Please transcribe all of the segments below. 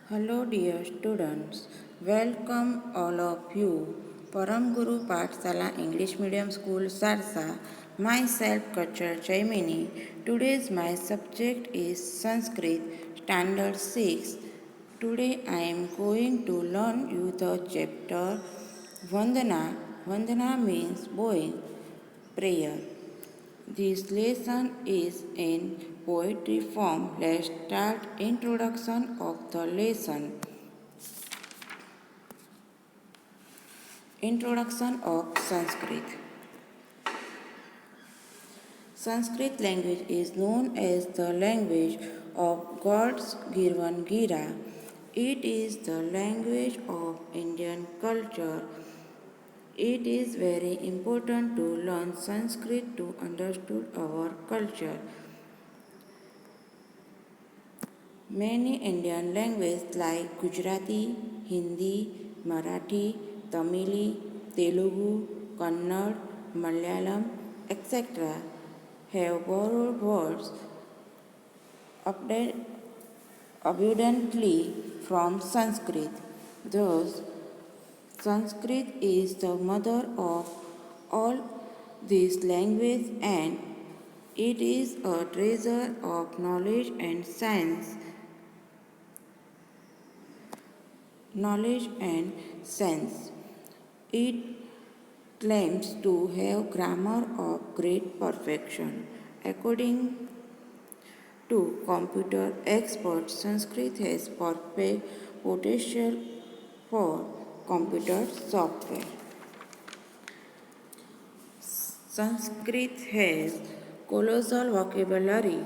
Hello dear students, welcome all of you. Param Guru Pathsala English Medium School Sarsa. Myself Kachar Jaimini. Today's my subject is Sanskrit Standard 6. Today I am going to learn you the chapter Vandana. Vandana means bowing, prayer. This lesson is in poetry form. Let's start introduction of the lesson. Introduction of Sanskrit. Sanskrit language is known as the language of gods Girvan Gira. It is the language of Indian culture. It is very important to learn Sanskrit to understand our culture. Many Indian languages like Gujarati, Hindi, Marathi, Tamil, Telugu, Kannada, Malayalam, etc. have borrowed words abundantly from Sanskrit. Thus, Sanskrit is the mother of all these languages and it is a treasure of knowledge and science. It claims to have grammar of great perfection. According to computer experts, Sanskrit has perfect potential for computer software. Sanskrit has colossal vocabulary.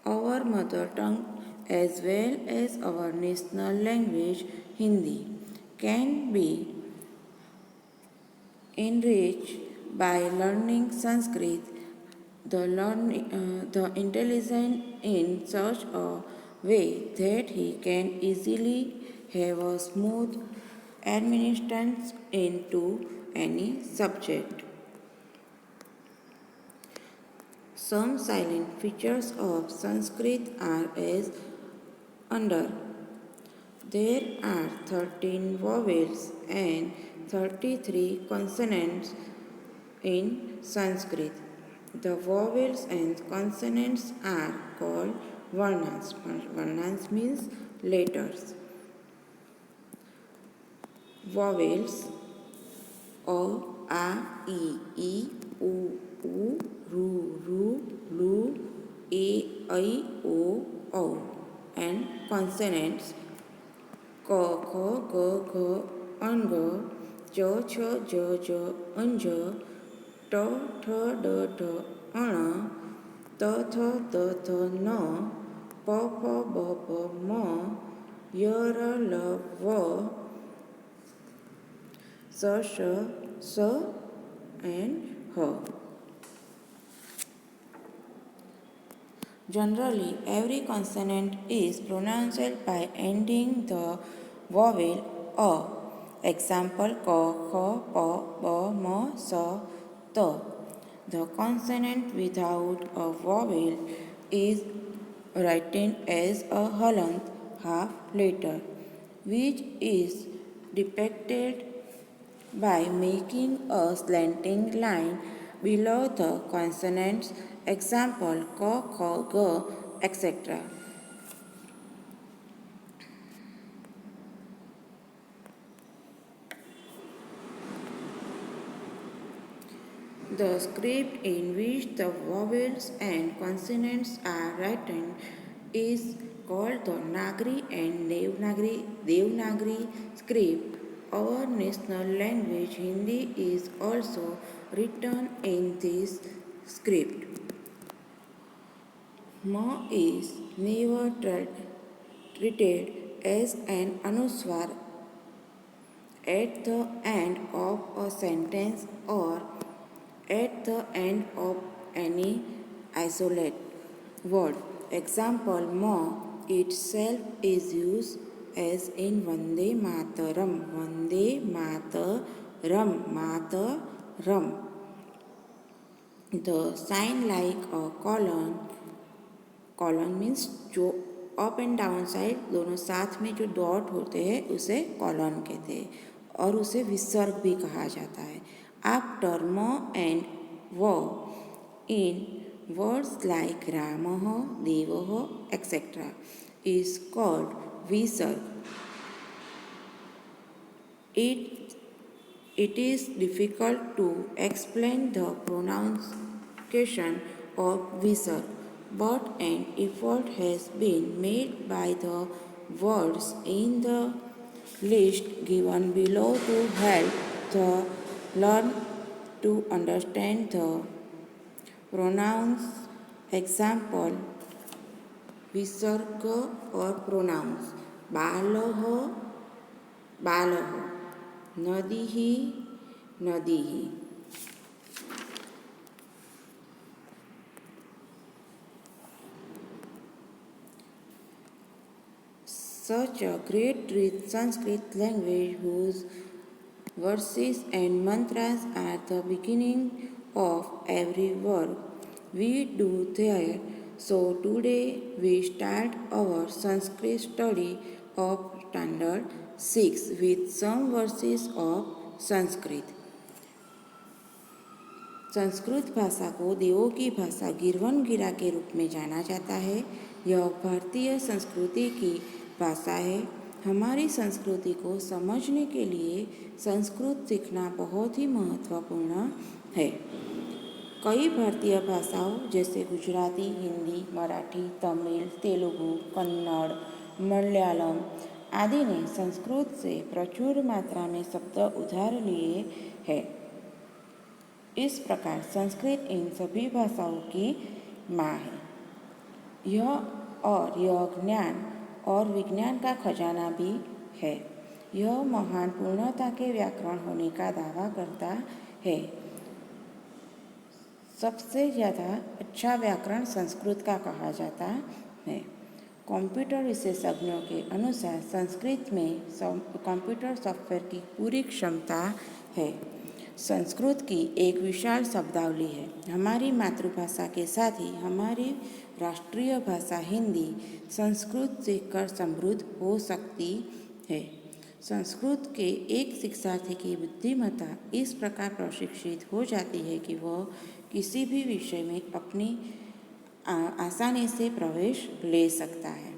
Our mother tongue as well as our national language Hindi can be enriched by learning Sanskrit. The intelligent in such a way that he can easily have a smooth administration into any subject. Some silent features of Sanskrit are as under. There are 13 vowels and 33 consonants in Sanskrit. The vowels and consonants are called varnas. Varnas means letters. Vowels O, A, I, U, Ru, Lu, E, I, O and consonants K, K, G, Ng, J, Ch, J, Anj, T, Th, D, An, T, Th, N, P, B, M, Y, L, V, S, and H. Generally, every consonant is pronounced by ending the vowel A. Example K, K, P, B, M, S, T. The consonant without a vowel is written as a halant half letter, which is depicted by making a slanting line below the consonants, example K, K, G, etc. The script in which the vowels and consonants are written is called the Nagari and Devanagari script. Our national language Hindi is also written in this script. Ma is never treated as an anuswar at the end of a sentence or at the end of any isolate word. Example, Ma itself is used as in Vande Mataram. Vande Mataram. The sign like a colon means जो up and down side दोनों साथ में जो dot होते हैं उसे colon कहते हैं और उसे विसर्ग भी कहा जाता है। आफ्टर म एंड व इन वर्ड्स लाइक रामः, देवः एक्सेट्रा इज कॉल्ड विसर्ग। It is difficult to explain the pronunciation of visarg, but an effort has been made by the words in the list given below to help the learner to understand the pronouns. Example: visarg or pronouns: बालः बालः, नदीः नदीः। Such a great rich Sanskrit language whose verses and mantras are the beginning of every word we do there. So today we start our Sanskrit study of Standard 6 with some verses of Sanskrit. Sanskrit भाषा को देवों की भाषा गिरवन गिरा के रूप में जाना जाता है। यह भारतीय संस्कृति की भाषा है। हमारी संस्कृति को समझने के लिए संस्कृत सीखना बहुत ही महत्वपूर्ण है। कई भारतीय भाषाओं जैसे गुजराती, हिंदी, मराठी, तमिल, तेलुगु, कन्नड़, मलयालम आदि ने संस्कृत से प्रचुर मात्रा में शब्द उधार लिए हैं। इस प्रकार संस्कृत इन सभी भाषाओं की माँ है। यह ज्ञान और विज्ञान का खजाना भी है। यह महान पूर्णता के व्याकरण होने का दावा करता है। सबसे ज़्यादा अच्छा व्याकरण संस्कृत का कहा जाता है। कंप्यूटर विशेषज्ञों के अनुसार संस्कृत में कंप्यूटर सॉफ्टवेयर की पूरी क्षमता है। संस्कृत की एक विशाल शब्दावली है। हमारी मातृभाषा के साथ ही हमारी राष्ट्रीय भाषा हिंदी संस्कृत सीखकर समृद्ध हो सकती है। संस्कृत के एक शिक्षार्थी की बुद्धिमत्ता इस प्रकार प्रशिक्षित हो जाती है कि वह किसी भी विषय में अपनी आसानी से प्रवेश ले सकता है।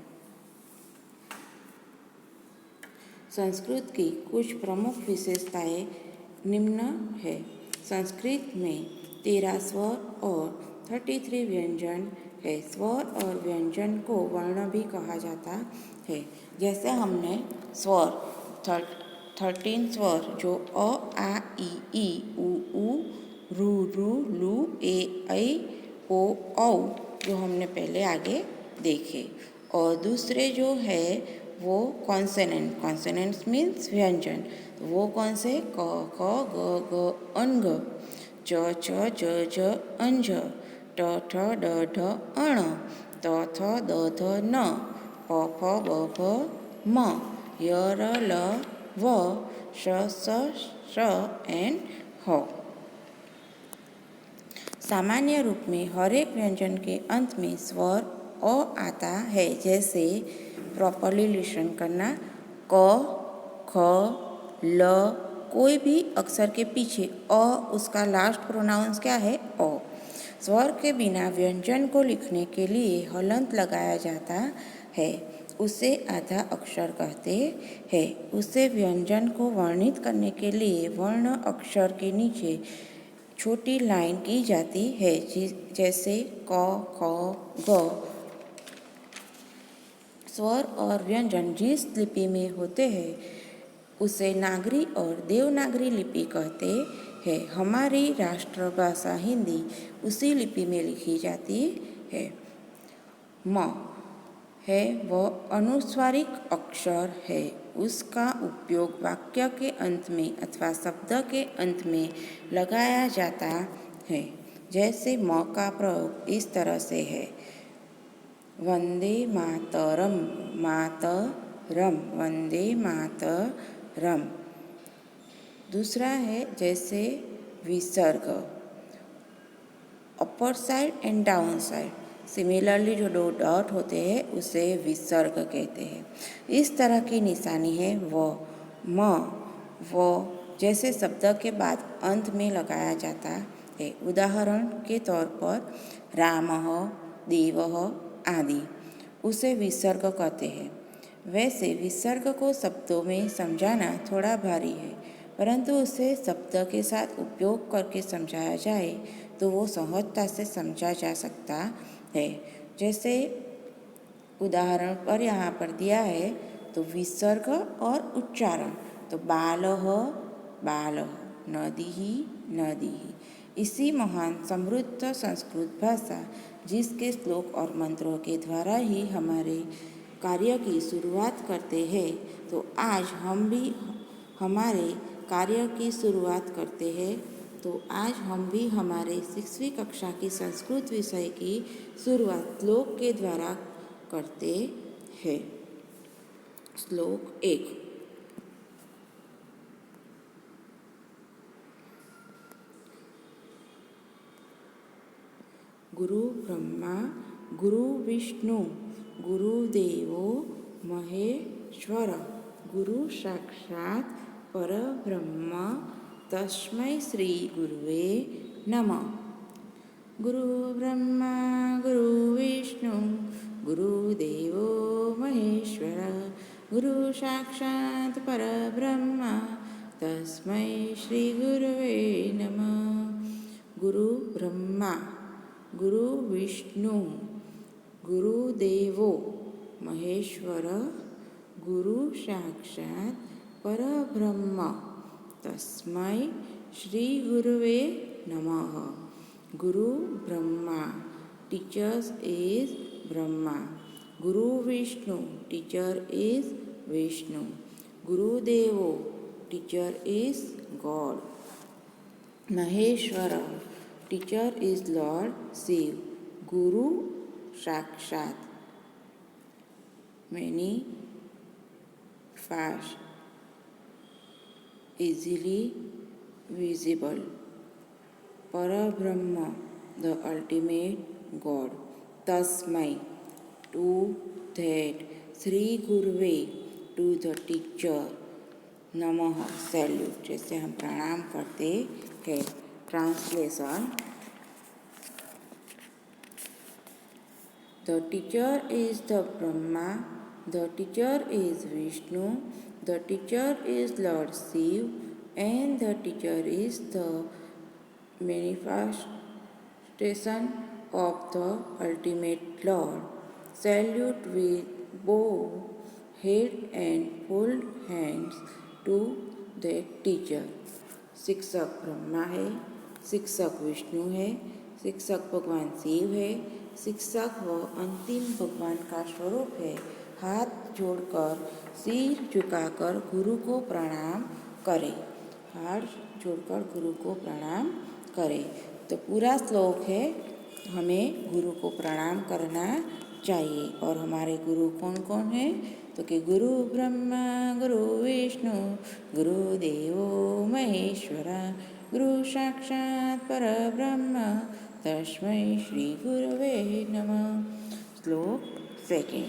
संस्कृत की कुछ प्रमुख विशेषताएं निम्न है। संस्कृत में 13 स्वर और 33 व्यंजन है। स्वर और व्यंजन को वर्ण भी कहा जाता है। जैसे हमने स्वर 13 स्वर जो अ, आ, ई, उ, रू, लू, ए, ऐ, ओ, औ जो हमने पहले आगे देखे। और दूसरे जो है वो कॉन्सोनेंट्स मीन्स व्यंजन। वो कौन से? क, ख, ग, अंग, च, ज, अंज, ट, ठ, ड, ढ, अण, त, थ, द, ध, न, प, फ, ब, भ, म, य, र, ल, व, श, श एंड ह। सामान्य रूप में हर एक व्यंजन के अंत में स्वर अ आता है। जैसे प्रॉपरली लिसन करना, क, ख, ल, कोई भी अक्षर के पीछे अ उसका लास्ट प्रोनाउंस क्या है? अ। स्वर के बिना व्यंजन को लिखने के लिए हलंत लगाया जाता है। उसे आधा अक्षर कहते हैं। उसे व्यंजन को वर्णित करने के लिए वर्ण अक्षर के नीचे छोटी लाइन की जाती है, जैसे क, ख, ग। स्वर और व्यंजन जिस लिपि में होते हैं उसे नागरी और देवनागरी लिपि कहते हैं। हमारी राष्ट्रभाषा हिंदी उसी लिपि में लिखी जाती है। म है वह अनुस्वारिक अक्षर है। उसका उपयोग वाक्य के अंत में अथवा शब्द के अंत में लगाया जाता है। जैसे म का प्रयोग इस तरह से है, वंदे मातरम, मातरम, वंदे मातरम। दूसरा है जैसे विसर्ग, upper side and down side. Similarly जो दो डॉट होते हैं उसे विसर्ग कहते हैं। इस तरह की निशानी है व, म, वो जैसे शब्द के बाद अंत में लगाया जाता है। उदाहरण के तौर पर रामः, देवः आदि, उसे विसर्ग कहते हैं। वैसे विसर्ग को शब्दों में समझाना थोड़ा भारी है, परंतु उसे शब्द के साथ उपयोग करके समझाया जाए तो वो सहजता से समझा जा सकता है। जैसे उदाहरण पर यहाँ पर दिया है तो विसर्ग और उच्चारण, तो बालः बालः, नदीः नदीः। इसी महान समृद्ध संस्कृत भाषा जिसके श्लोक और मंत्रों के द्वारा ही हमारे कार्य की शुरुआत करते हैं, तो आज हम भी हमारे कार्य की शुरुआत करते हैं। तो आज हम भी हमारे 6वीं कक्षा की संस्कृत विषय की शुरुआत श्लोक के द्वारा करते हैं। श्लोक 1। गुरु ब्रह्मा गुरु विष्णु गुरुदेवो महेश्वर, गुरु साक्षात् परब्रह्म तस्मै श्री गुरुवे नमः। गुरु ब्रह्मा गुरु विष्णु गुरुदेवो महेश्वर, गुरु साक्षात् परब्रह्म तस्मै श्री गुरुवे नमः। गुरु ब्रह्मा गुरु विष्णु गुरुदेवो महेश्वर, गुरु साक्षात् परब्रह्म तस्मै श्री गुरुवे नमः। गुरु ब्रह्मा टीचर्स इज ब्रह्मा, गुरु विष्णु टीचर इज विष्णु, गुरुदेवो teacher is god, Maheshwar teacher is Lord Shiv, Guru Sakshat many fast easily visible, Parabrahma the ultimate God, Tasmai to that, Sri Guruve to the teacher, नमः सैल्यूट, जैसे हम प्रणाम करते हैं। Translation. The teacher is the Brahma, the teacher is Vishnu, the teacher is Lord Shiv, and the teacher is the manifestation of the ultimate Lord. Salute with both head and fold hands to the teacher. शिक्षक ब्रह्मा है, शिक्षक विष्णु है, शिक्षक भगवान शिव है, शिक्षक व अंतिम भगवान का स्वरूप है। हाथ जोड़कर सिर झुकाकर गुरु को प्रणाम करें, हाथ जोड़कर गुरु को प्रणाम करें। तो पूरा श्लोक है, हमें गुरु को प्रणाम करना चाहिए। और हमारे गुरु कौन कौन है, तो कि गुरु ब्रह्मा गुरु विष्णु गुरुदेवो महेश्वर, गुरु साक्षात् परब्रह्म तस्मै श्री गुरुवे नमः। श्लोक 2।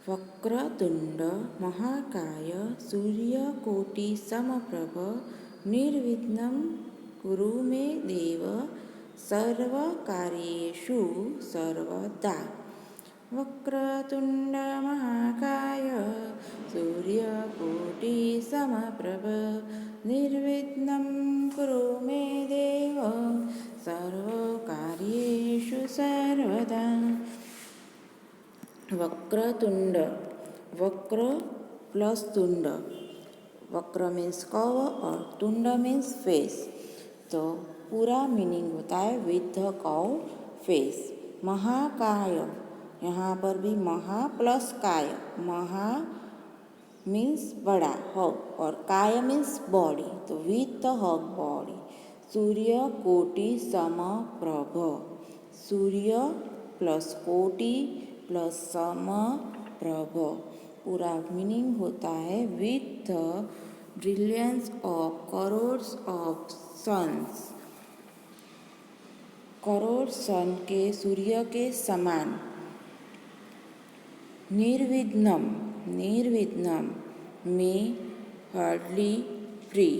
वक्रतुंड महाकाय सूर्यकोटि समप्रभ निर्विघ्नं कुरु मे देव सर्वकार्येषु सर्वदा। वक्रतुंड महाकाय सूर्यकोटि समप्रभ निर्विघ्नं कुरु मे देव सर्वकार्येषु सर्वदा। वक्रतुंड, वक्र प्लस तुंड, वक्र मीन्स कव और तुंड मीन्स फेस, तो पूरा मीनिंग होता है विथ द कव फेस। महाकाय, यहाँ पर भी महा प्लस काय, महा मीन्स बड़ा हग और काय मीन्स बॉडी, तो विथ द हग बॉडी। सूर्य कोटि समप्रभ, सूर्य प्लस कोटि प्लस समप्रभ, पूरा मीनिंग होता है with the brilliance of crores of suns, crore sun के सूर्य के समान, निर्विघ्नम, निर्विघ्नम में हार्डली फ्री,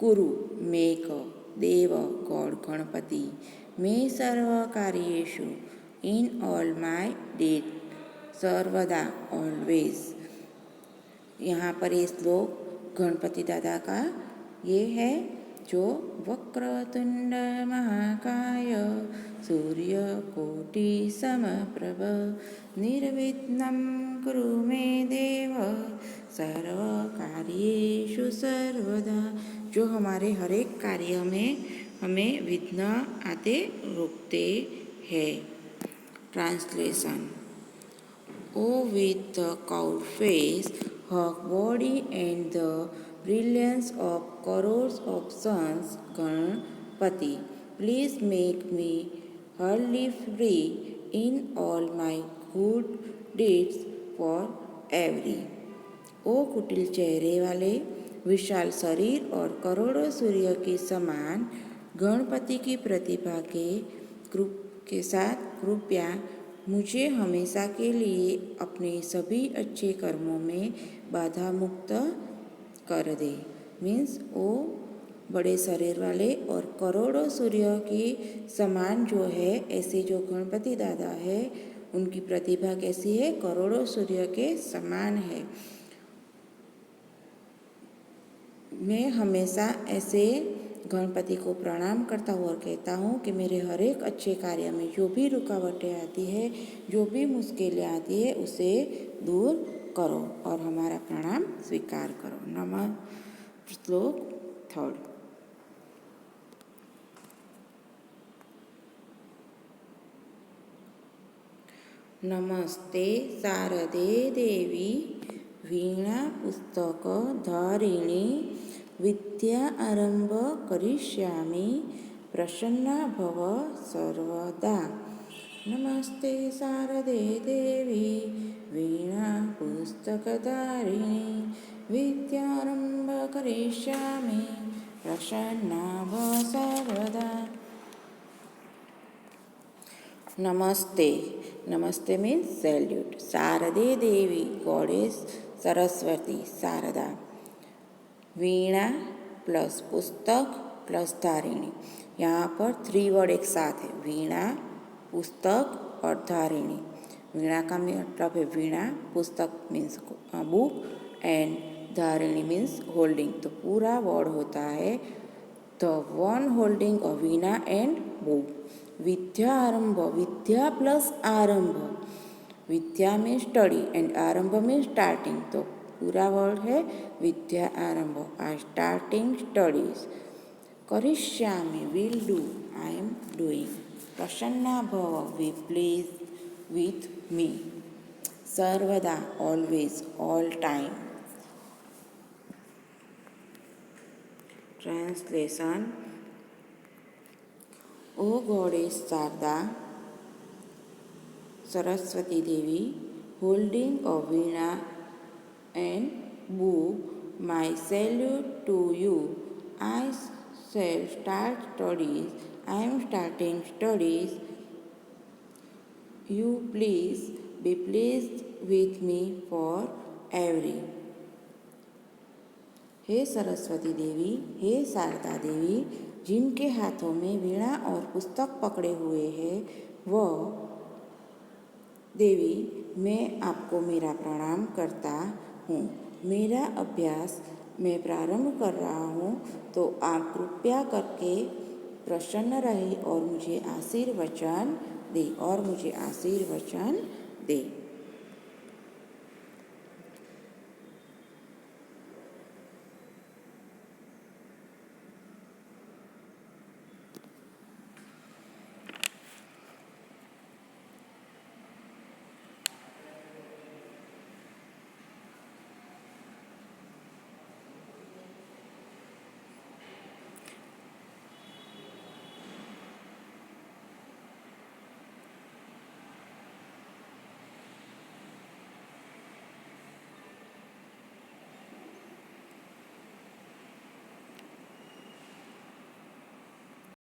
कुरु मेक देव गॉड गणपति, मैं सर्व कार्येषु इन ऑल माय डीड सर्वदा ऑलवेज। यहाँ पर ये श्लोक गणपति दादा का ये है जो वक्रतुंड महाकाय सूर्यकोटि समप्रभ निर्विघ्नं कुरु मे देव सर्वकार्येषु सर्वदा, जो हमारे हर एक कार्य में हमें विघ्न आते रोकते हैं। Translation. O with the cowed face, her body and the brilliance of crores of suns, Ganpati, please make me wholly free in all my good deeds for every। ओ कुटिल चेहरे वाले, विशाल शरीर और करोड़ों सूर्य के समान गणपति की प्रतिभा के साथ कृपया मुझे हमेशा के लिए अपने सभी अच्छे कर्मों में बाधा मुक्त कर दे। मीन्स वो बड़े शरीर वाले और करोड़ों सूर्य के समान जो है, ऐसे जो गणपति दादा है उनकी प्रतिभा कैसी है, करोड़ों सूर्य के समान है। मैं हमेशा ऐसे गणपति को प्रणाम करता हूँ और कहता हूँ कि मेरे हर एक अच्छे कार्य में जो भी रुकावटें आती है, जो भी मुश्किलें आती है, उसे दूर करो और हमारा प्रणाम स्वीकार करो। नमः। श्लोक 3। नमस्ते शारदे देवी वीणा पुस्तक धारिणी विद्या आरंभ करिष्यामि प्रसन्ना भव सर्वदा। नमस्ते शारदे देवी वीणा पुस्तकधारिणी विद्यारंभ करिष्यामि प्रसन्ना भव सर्वदा। नमस्ते। नमस्ते मीन्स सैल्यूट। शारदे देवी गॉडेस सरस्वती शारदा। वीणा प्लस पुस्तक प्लस धारिणी, यहाँ पर 3 वर्ड एक साथ है, वीणा पुस्तक और धारिणी। वीणा का मतलब है वीणा, पुस्तक मीन्स बुक एंड धारिणी मीन्स होल्डिंग। तो पूरा वर्ड होता है the one holding a veena and book. विद्या आरंभ, विद्या प्लस आरंभ, विद्या में स्टडी एंड आरंभ में स्टार्टिंग। तो पूरा वर्ड है विद्या आरंभ, आई स्टार्टिंग स्टडीज। करिष्यामि will do, I am doing. प्रसन्ना भव बी प्लीज विथ मी। सर्वदा always all time. Translation. O goddess Sharada Saraswati Devi holding a veena and book, my salute to you. I shall start studies. I am starting studies. You please be pleased with me for every। हे सरस्वती देवी, हे शारदा देवी, जिनके हाथों में वीणा और पुस्तक पकड़े हुए हैं, वह देवी, मैं आपको मेरा प्रणाम करता हूँ। मेरा अभ्यास मैं प्रारंभ कर रहा हूँ, तो आप कृपया करके प्रसन्न रहे और मुझे आशीर्वचन दे।